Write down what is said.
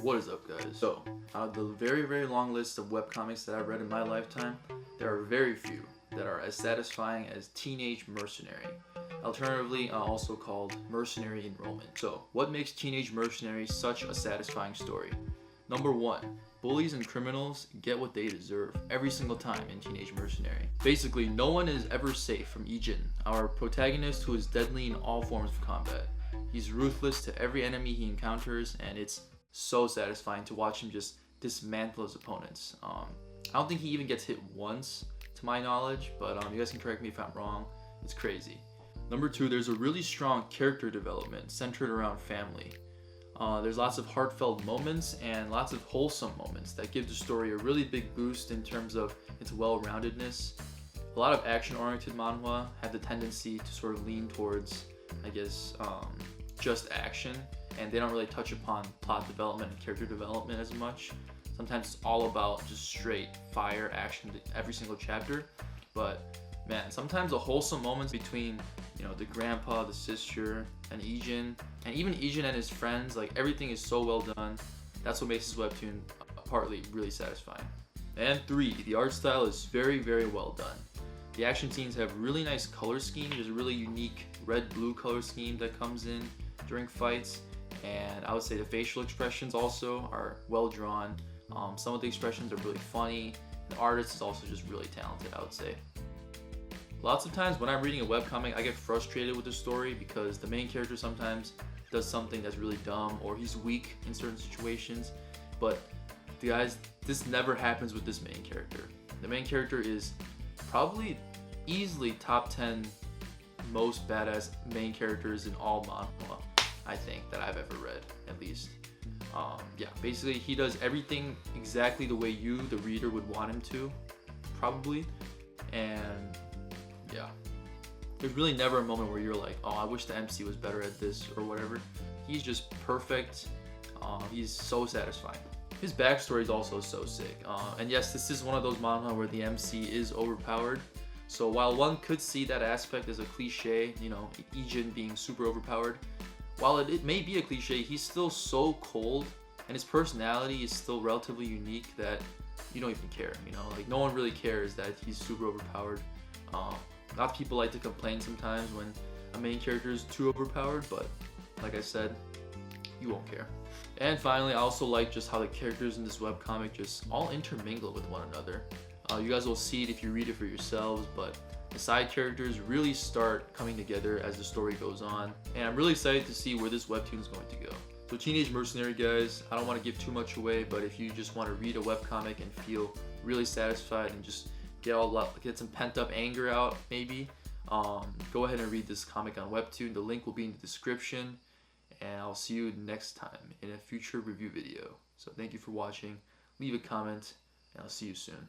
What is up, guys? So, out of the very long list of webcomics that I've read in my lifetime, there are very few that are as satisfying as Teenage Mercenary, alternatively also called Mercenary Enrollment. So, what makes Teenage Mercenary such a satisfying story? Number 1. Bullies and criminals get what they deserve every single time in Teenage Mercenary. Basically, no one is ever safe from Ijin, our protagonist who is deadly in all forms of combat. He's ruthless to every enemy he encounters, and it's so satisfying to watch him just dismantle his opponents. I don't think he even gets hit once, to my knowledge, but you guys can correct me if I'm wrong. It's crazy. Number 2, there's a really strong character development centered around family. There's lots of heartfelt moments and lots of wholesome moments that give the story a really big boost in terms of its well-roundedness. A lot of action-oriented manhwa have the tendency to sort of lean towards, I guess, just action, and they don't really touch upon plot development and character development as much. Sometimes it's all about just straight fire action every single chapter, but man, sometimes the wholesome moments between, the grandpa, the sister, and Ijin, and even Ijin and his friends, like everything is so well done. That's what makes this webtoon partly really satisfying. And 3, the art style is very well done. The action scenes have really nice color scheme. There's a really unique red-blue color scheme that comes in during fights, and I would say the facial expressions also are well drawn. Some of the expressions are really funny. The artist is also just really talented, I would say. Lots of times when I'm reading a webcomic, I get frustrated with the story because the main character sometimes does something that's really dumb, or he's weak in certain situations. But guys, this never happens with this main character. The main character is probably easily top 10 most badass main characters in all manhwa, I think, that I've ever read, at least. Yeah, basically he does everything exactly the way you, the reader, would want him to, probably. And yeah, there's really never a moment where you're like, oh, I wish the MC was better at this or whatever. He's just perfect. He's so satisfying. His backstory is also so sick. And yes, this is one of those manhwa where the MC is overpowered. So while one could see that aspect as a cliche, Ijin being super overpowered, while it may be a cliche, he's still so cold, and his personality is still relatively unique that you don't even care, like no one really cares that he's super overpowered. Lots of people like to complain sometimes when a main character is too overpowered, but like I said, you won't care. And finally, I also like just how the characters in this webcomic just all intermingle with one another. You guys will see it if you read it for yourselves, but the side characters really start coming together as the story goes on, and I'm really excited to see where this webtoon is going to go. So Teenage Mercenary, guys, I don't want to give too much away, but if you just want to read a webcomic and feel really satisfied and just get some pent-up anger out, maybe, go ahead and read this comic on Webtoon. The link will be in the description, and I'll see you next time in a future review video. So thank you for watching. Leave a comment, and I'll see you soon.